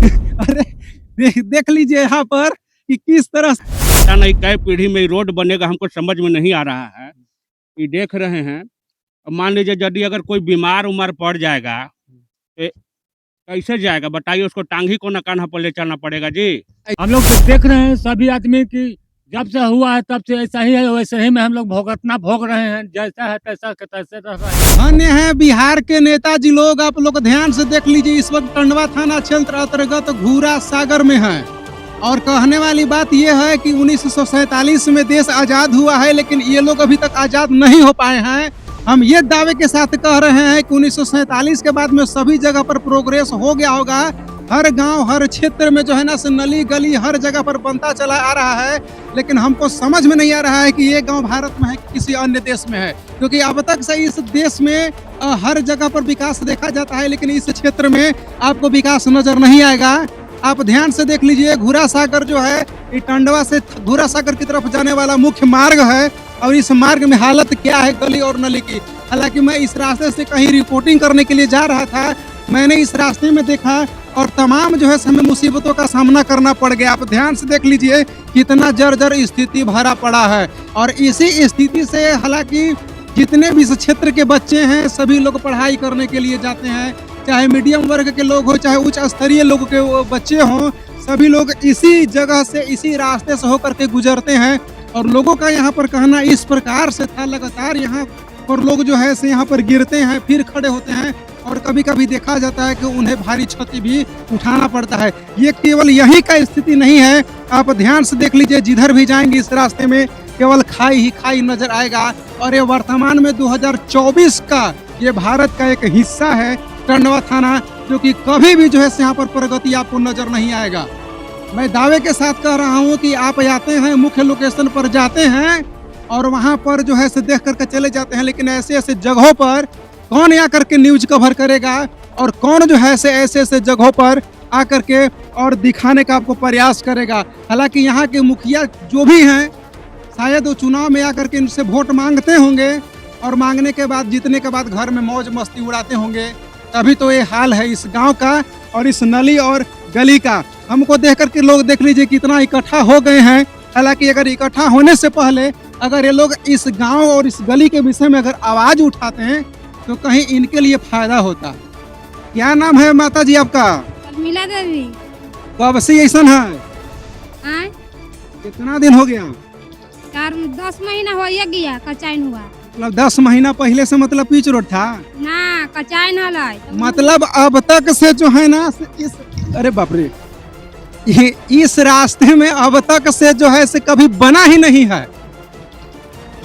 अरे देख लीजिए यहाँ पर कि किस तरह से पता नहीं कै पीढ़ी में ये रोड बनेगा, हमको समझ में नहीं आ रहा है। ये देख रहे हैं, अब मान लीजिए यदि अगर कोई बीमार-उमार पड़ जाएगा, ए कैसे जाएगा बताइए? उसको टांगी को ना कान्हा पर ले चलना पड़ेगा जी। हम लोग तो देख रहे हैं सभी आदमी की जब से हुआ है तब से ऐसा ही है, वैसे ही में हम लोग भोग रहे हैं, जैसा है तैसा के तैसे रह रहे हैं। धन्य है बिहार के नेताजी लोग। आप लोग ध्यान से देख लीजिए, इस वक्त टंडवा थाना क्षेत्र अंतर्गत घूरा सागर में है और कहने वाली बात यह है कि 1947 में देश आजाद हुआ है, लेकिन ये लोग अभी तक आजाद नहीं हो पाए हैं। हम ये दावे के साथ कह रहे हैं कि 1947 के बाद में सभी जगह पर प्रोग्रेस हो गया होगा। हर गांव हर क्षेत्र में जो है ना नली गली हर जगह पर बनता चला आ रहा है, लेकिन हमको समझ में नहीं आ रहा है कि ये गांव भारत में है कि किसी अन्य देश में है, क्योंकि अब तक से इस देश में हर जगह पर विकास देखा जाता है, लेकिन इस क्षेत्र में आपको विकास नजर नहीं आएगा। आप ध्यान से देख लीजिए, घूरा सागर जो है ये टंडवा से घूरा सागर की तरफ जाने वाला मुख्य मार्ग है और इस मार्ग में हालत क्या है गली और नली की। हालांकि मैं इस रास्ते से कहीं रिपोर्टिंग करने के लिए जा रहा था, मैंने इस रास्ते में देखा और तमाम जो है हमें मुसीबतों का सामना करना पड़ गया। आप ध्यान से देख लीजिए कितना जर्जर स्थिति भरा पड़ा है और इसी स्थिति से हालांकि जितने भी इस क्षेत्र के बच्चे हैं सभी लोग पढ़ाई करने के लिए जाते हैं, चाहे मीडियम वर्ग के लोग हो चाहे उच्च स्तरीय लोग के बच्चे हों, सभी लोग इसी जगह से इसी रास्ते से होकर के गुजरते हैं। और लोगों का यहाँ पर कहना इस प्रकार से था, लगातार यहाँ पर लोग जो है से यहाँ पर गिरते हैं फिर खड़े होते हैं और कभी कभी देखा जाता है कि उन्हें भारी क्षति भी उठाना पड़ता है। ये केवल यही का स्थिति नहीं है, आप ध्यान से देख लीजिए जिधर भी जाएंगे इस रास्ते में केवल खाई ही खाई नजर आएगा। और ये वर्तमान में 2024 का ये भारत का एक हिस्सा है टंडवा थाना, जो कि कभी भी जो है यहाँ पर प्रगति आपको नजर नहीं आएगा। मैं दावे के साथ कह रहा हूँ कि आप जाते हैं मुख्य लोकेशन पर जाते हैं और वहाँ पर जो है देख करके चले जाते हैं, लेकिन ऐसे ऐसे जगहों पर कौन आकर के न्यूज कवर करेगा और कौन जो है ऐसे ऐसे जगहों पर आकर के और दिखाने का आपको प्रयास करेगा। हालांकि यहाँ के मुखिया जो भी हैं शायद वो चुनाव में आकर के इनसे वोट मांगते होंगे और मांगने के बाद जीतने के बाद घर में मौज मस्ती उड़ाते होंगे, तभी तो ये हाल है इस गांव का और इस नली और गली का। हमको देख करके लोग देख लीजिए कितना इकट्ठा हो गए हैं। हालांकि अगर इकट्ठा होने से पहले अगर ये लोग इस गांव और इस गली के विषय में अगर आवाज उठाते हैं तो कहीं इनके लिए फायदा होता। क्या नाम है माता जी आपका? शर्मिला देवी। कब से ऐसा है? आय? कितना दिन हो गया? 10 महीना हो गया, कचाइन हुआ। मतलब 10 महीना पहले से मतलब पिच रोड था ना, कचाइन हलाई। मतलब अब तक से जो है ना इस अरे बाप रे, इस रास्ते में अब तक से जो है से कभी बना ही नहीं है।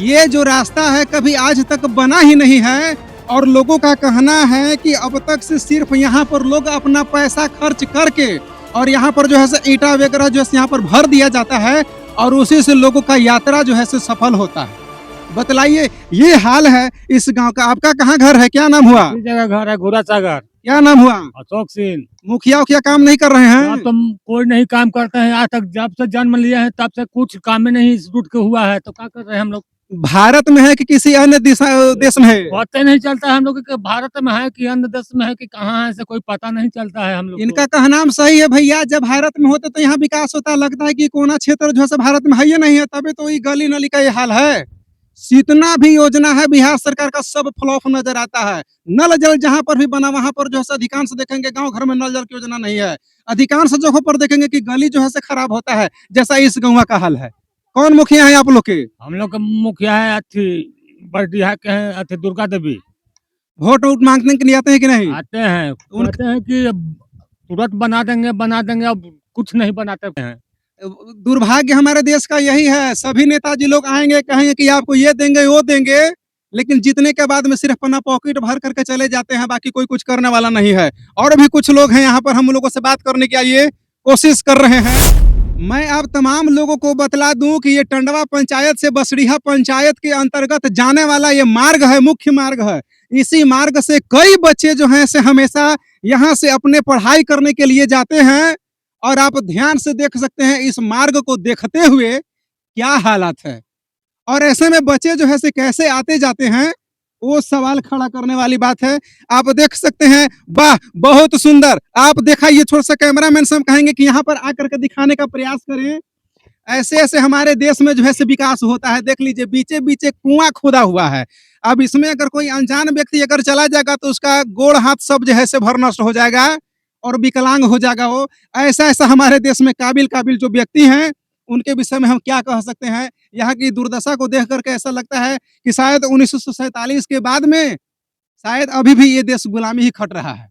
ये जो रास्ता है कभी आज तक बना ही नहीं है और लोगों का कहना है कि अब तक से सिर्फ यहाँ पर लोग अपना पैसा खर्च करके और यहाँ पर जो है से ईटा वगैरह जो है यहाँ पर भर दिया जाता है और उसी से लोगों का यात्रा जो है से सफल होता है। बतलाइए, ये हाल है इस गांव का। आपका कहाँ घर है, क्या नाम हुआ? इस जगह घर है घूरा सागर। क्या नाम हुआ? अशोक सिंह। मुखिया उखिया काम नहीं कर रहे हैं? अब तो कोई नहीं काम करते हैं, आज तक जब से जन्म लिया है तब से कुछ काम में नहीं इस रूट के हुआ है, तो क्या कर रहे हैं हम लोग? भारत में है कि किसी अन्य देश में है? पता नहीं चलता है हम लोग कि भारत में है कि अन्य देश में है कि कहाँ है, से कोई पता नहीं चलता है हम लोग। इनका कहना सही है भैया, जब भारत में होते तो यहाँ विकास होता। लगता है कि कोना क्षेत्र जो है भारत में है ही नहीं है, तभी तो ये गली नली का ये हाल है। जितना भी योजना है बिहार सरकार का सब फ्लॉप नजर आता है। नल जल जहाँ पर भी बना वहां पर जो है अधिकांश देखेंगे गांव घर में नल जल की योजना नहीं है। अधिकांश जगहों पर देखेंगे कि गली जो है खराब होता है, जैसा इस गाँव का हाल है। कौन मुखिया है आप लोग के? हम लोग का मुखिया है अथी बरडीहा के हैं, अथी दुर्गा देवी। वोट वोट मांगने के लिए आते हैं कि नहीं? आते हैं, कहते हैं कि तुरंत बना देंगे, अब कुछ नहीं बनाते हैं। दुर्भाग्य हमारे देश का यही है, सभी नेताजी लोग आएंगे कहेंगे कि आपको ये देंगे वो देंगे, लेकिन जीतने के बाद में सिर्फ अपना पॉकेट भर करके चले जाते हैं, बाकी कोई कुछ करने वाला नहीं है। और भी कुछ लोग हैं यहाँ पर, हम लोगों से बात करने की आइए कोशिश कर रहे हैं। मैं अब तमाम लोगों को बतला दूं कि ये टंडवा पंचायत से बसड़ीहा पंचायत के अंतर्गत जाने वाला ये मार्ग है, मुख्य मार्ग है। इसी मार्ग से कई बच्चे जो हैं से हमेशा यहाँ से अपने पढ़ाई करने के लिए जाते हैं और आप ध्यान से देख सकते हैं इस मार्ग को देखते हुए क्या हालात है। और ऐसे में बच्चे जो है से कैसे आते जाते हैं वो सवाल खड़ा करने वाली बात है। आप देख सकते हैं, वाह बहुत सुंदर। आप दिखाइए, थोड़ा सा कैमरामैन से हम कहेंगे कि यहाँ पर आकर के दिखाने का प्रयास करें। ऐसे ऐसे हमारे देश में जो है से विकास होता है। देख लीजिए, बीचे बीचे कुआं खोदा हुआ है। अब इसमें अगर कोई अनजान व्यक्ति अगर चला जाएगा तो उसका गोड़ हाथ सब जो है से भर नष्ट हो जाएगा और विकलांग हो जाएगा वो। ऐसा ऐसा हमारे देश में काबिल काबिल जो व्यक्ति हैं, उनके विषय में हम क्या कह सकते हैं। यहाँ की दुर्दशा को देख करके ऐसा लगता है कि शायद 1947 के बाद में शायद अभी भी ये देश गुलामी ही खट रहा है।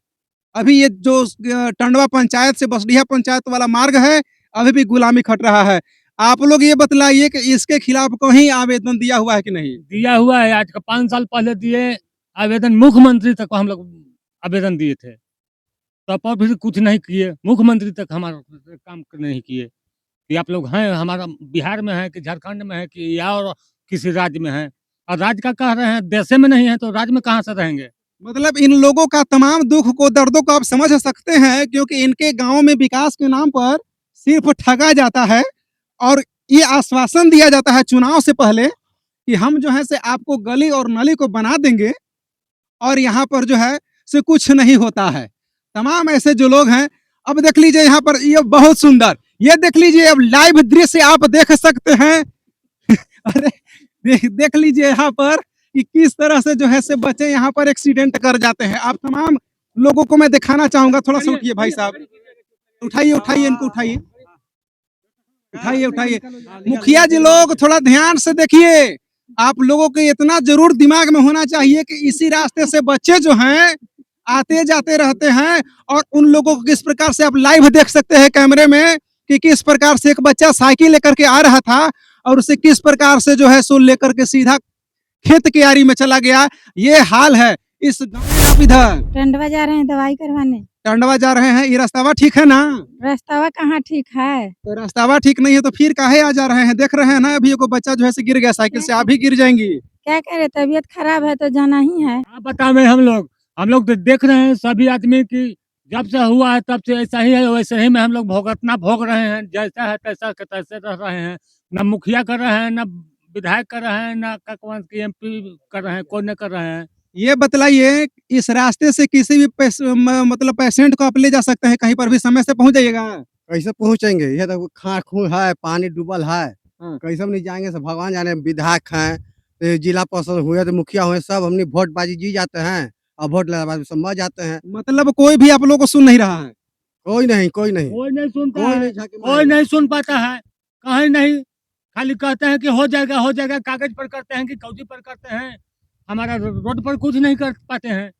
अभी ये जो टंडवा पंचायत से बसडीहा पंचायत वाला मार्ग है, अभी भी गुलामी खट रहा है। आप लोग ये बतलाइए कि इसके खिलाफ कहीं आवेदन दिया हुआ है कि नहीं? दिया हुआ है। आज का 5 साल पहले दिए आवेदन, मुख्यमंत्री तक हम लोग आवेदन दिए थे, तब पर भी कुछ नहीं किए। मुख्यमंत्री तक हमारा काम नहीं किए कि आप लोग हैं, हमारा बिहार में है कि झारखंड में है कि या और किसी राज्य में है। और राज्य का कह रहे हैं, देशे में नहीं है तो राज्य में कहाँ से रहेंगे। मतलब इन लोगों का तमाम दुख को, दर्दों को आप समझ सकते हैं, क्योंकि इनके गांव में विकास के नाम पर सिर्फ ठगा जाता है और ये आश्वासन दिया जाता है चुनाव से पहले कि हम जो है से आपको गली और नली को बना देंगे, और यहाँ पर जो है से कुछ नहीं होता है। तमाम ऐसे जो लोग हैं, अब देख लीजिए यहाँ पर, ये बहुत सुंदर, ये देख लीजिए, अब लाइव दृश्य आप देख सकते हैं। अरे देख लीजिए यहाँ पर कि किस तरह से जो है से बच्चे यहाँ पर एक्सीडेंट कर जाते हैं। आप तमाम लोगों को मैं दिखाना चाहूंगा। थोड़ा सा उठिए भाई साहब, उठाइए उठाइए, इनको उठाइए उठाइए उठाइए। मुखिया जी लोग थोड़ा ध्यान से देखिए। आप लोगों के इतना जरूर दिमाग में होना चाहिए कि इसी रास्ते से बच्चे जो हैं आते जाते रहते हैं, और उन लोगों को किस प्रकार से आप लाइव देख सकते हैं कैमरे में कि किस प्रकार से एक बच्चा साइकिल लेकर के आ रहा था और उसे किस प्रकार से जो है सो लेकर के सीधा खेत की आरी में चला गया। ये हाल है इस गांव में। आप इधर टंडवा जा रहे हैं दवाई करवाने। टंडवा जा रहे हैं, ये रास्तावा ठीक है ना? रास्तावा कहाँ ठीक है? तो रास्तावा ठीक नहीं है तो फिर काहे आ जा रहे हैं? देख रहे हैं ना, अभी एगो बच्चा जो है से गिर गया साइकिल से, आप भी गिर जाएंगी। क्या करे, तबीयत खराब है तो जाना ही है। आप बतावे, हम लोग तो देख रहे हैं सभी आदमी की जब से हुआ है तब से ऐसा ही है, वैसे ही में हम लोग भोग रहे हैं। जैसा है तैसा के तैसे रह रहे हैं। न मुखिया कर रहे हैं, न विधायक कर रहे हैं, न ककवांस की एमपी कर रहे हैं, कोई नहीं कर रहे हैं। ये बतलाइए, इस रास्ते से किसी भी मतलब पेशेंट को आप ले जा सकते हैं, कहीं पर भी समय से पहुंच जाइएगा? कैसे पहुंचेंगे? ये तो खां खूं है, पानी डूबल है। हाँ। कैसे हम नहीं जाएंगे? सब भगवान जाने। विधायक हैं, जिला परिषद हुए तो मुखिया हुए, सब हमने वोट बाजी जी जाते हैं और वोट लगा बाद समझ जाते हैं। मतलब कोई भी आप लोगों को सुन नहीं रहा है? कोई नहीं, कोई नहीं, कोई नहीं सुनता कोई है, नहीं झांकी कोई मारेगा। नहीं सुन पाता है, कहीं नहीं। खाली कहते हैं कि हो जाएगा, कागज पर करते हैं कि कौजी पर करते हैं। हमारा रोड पर कुछ नहीं कर पाते हैं।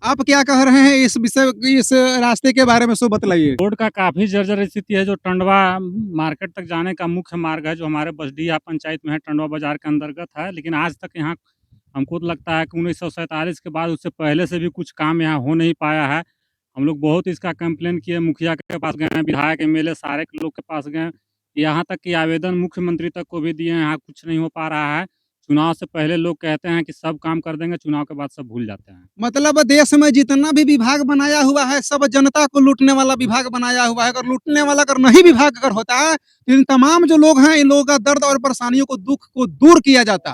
आप क्या कह रहे हैं इस विषय, इस रास्ते के बारे में सो बतलाइए। रोड का काफ़ी जर्जर स्थिति है। जो टंडवा मार्केट तक जाने का मुख्य मार्ग है, जो हमारे बसडीहा पंचायत में है, टंडवा बाजार के अंतर्गत है, लेकिन आज तक यहाँ हमको तो लगता है कि 1947 के बाद उससे पहले से भी कुछ काम यहाँ हो नहीं पाया है। हम लोग बहुत इसका कंप्लेन किए, मुखिया के पास गए, विधायक एमएलए सारे लोग के पास गए, यहाँ तक कि आवेदन मुख्यमंत्री तक को भी दिए हैं। यहाँ कुछ नहीं हो पा रहा है। चुनाव से पहले लोग कहते हैं कि सब काम कर देंगे, चुनाव के बाद सब भूल जाते हैं। मतलब देश में जितना भी विभाग बनाया हुआ है, सब जनता को लूटने वाला विभाग बनाया हुआ है। अगर लूटने वाला अगर नहीं विभाग अगर होता है तो इन तमाम जो लोग हैं, इन लोगों का दर्द और परेशानियों को, दुख को दूर किया जाता।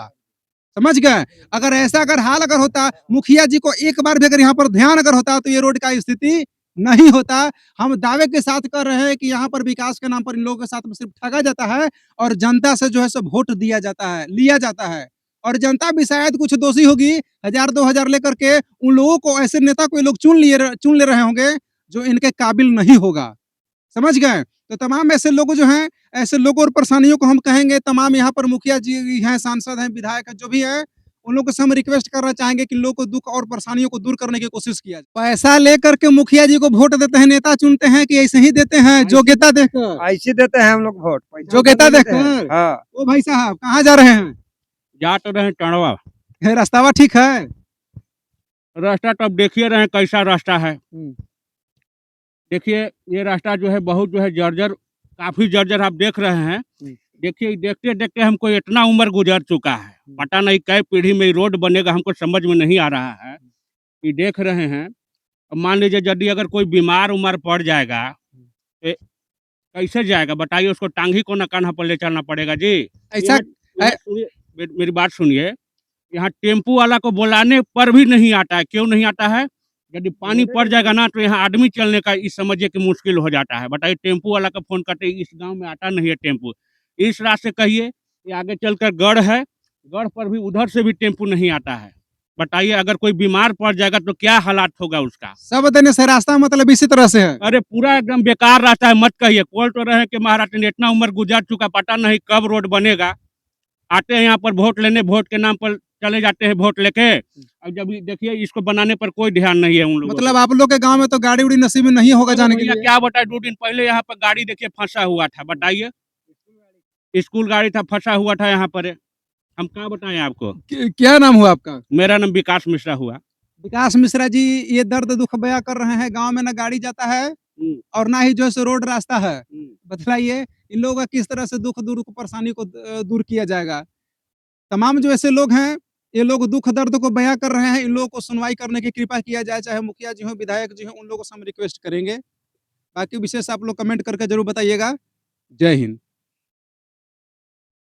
समझ गए? अगर ऐसा अगर हाल अगर होता, मुखिया जी को एक बार भी अगर यहाँ पर ध्यान अगर होता तो ये रोड का स्थिति नहीं होता। हम दावे के साथ कर रहे हैं कि यहाँ पर विकास के नाम पर इन लोगों के साथ में सिर्फ ठगा जाता है और जनता से जो है सो वोट दिया जाता है, लिया जाता है। और जनता भी शायद कुछ दोषी होगी, 1000-2000 लेकर के उन लोगों को, ऐसे नेता को ये लोग चुन ले रहे होंगे जो इनके काबिल नहीं होगा। समझ गए? तो तमाम ऐसे लोग जो हैं, ऐसे लोगों और परेशानियों को हम कहेंगे, तमाम यहाँ पर मुखिया जी हैं, सांसद हैं, विधायक हैं, जो भी हैं, उन लोगों से हम रिक्वेस्ट करना चाहेंगे कि लोगों को दुख और परेशानियों को दूर करने की कोशिश किया जाए। पैसा लेकर के मुखिया जी को वोट देते हैं, नेता चुनते हैं, कि ऐसे ही देते हैं योग्यता देखकर? ऐसे देते हैं हम लोग वोट, पैसा योग्यता देते हैं। देखकर? हाँ। ओ भाई साहब, कहाँ जा रहे हैं? जा तो रहे हैं टंडवा। रास्तावा ठीक है? रास्ता तो अब देखिए रहे हैं कैसा रास्ता है। देखिए ये रास्ता जो है बहुत जो है जर्जर, काफी जर्जर आप देख रहे हैं। देखिए देखते देखते हमको इतना उम्र गुजर चुका है, पता नहीं कै पीढ़ी में ये रोड बनेगा, हमको समझ में नहीं आ रहा है। ये देख रहे हैं, अब मान लीजिए यदि अगर कोई बीमार उमर पड़ जाएगा तो कैसे जाएगा बताइए? उसको टांगी को न कान्हा पर ले चलना पड़ेगा जी। ऐसा सुनिए, मेरी बात सुनिए। यहाँ टेम्पू वाला को बुलाने पर भी नहीं आता है। क्यों नहीं आता है? यदि पानी पड़ जाएगा ना तो यहाँ आदमी चलने का इस समझिए कि मुश्किल हो जाता है। बताइए टेम्पू वाला का फ़ोन करते इस गाँव में आता नहीं है टेम्पू। इस रास्ते कहिए कि आगे चलकर गढ़ है, गढ़ पर भी उधर से भी टेम्पू नहीं आता है। बताइए अगर कोई बीमार पड़ जाएगा तो क्या हालात होगा उसका? सब देने से रास्ता मतलब इसी तरह से है। अरे पूरा एकदम बेकार रास्ता है, मत कहिए। बोल तो रहे हैं कि महाराज ने इतना उम्र गुजर चुका, पता नहीं कब रोड बनेगा। आते हैं यहाँ पर वोट लेने, वोट के नाम पर चले जाते हैं वोट लेके। अब जब ये देखिए इसको बनाने पर कोई ध्यान नहीं है उन लोगों मतलब आप लोग के गांव में तो गाड़ी उड़ी नसीब में नहीं होगा को। जाने के भैया लिए। क्या बताए, 2 दिन पहले यहाँ पर गाड़ी देखिए फंसा हुआ था। बताइए स्कूल गाड़ी था, फंसा हुआ था यहाँ पर। हम क्या बताएं आपको? क्या नाम हुआ आपका? मेरा नाम विकास मिश्रा हुआ। विकास मिश्रा जी, ये दर्द दुख बयां कर रहे हैं। गांव में ना गाड़ी जाता है और ना ही जो है सो रोड रास्ता है। बतलाइए इन लोगों का किस तरह से दुख दूर परेशानी को दूर किया जाएगा। तमाम जो ऐसे लोग हैं, ये लोग दुख दर्द को बयां कर रहे हैं। इन लोगों को सुनवाई करने की कृपा किया जाए, चाहे मुखिया जी हो, विधायक जी हो, उन लोगों से हम रिक्वेस्ट करेंगे। बाकी विशेष आप लोग कमेंट करके जरूर बताइएगा। जय हिंद।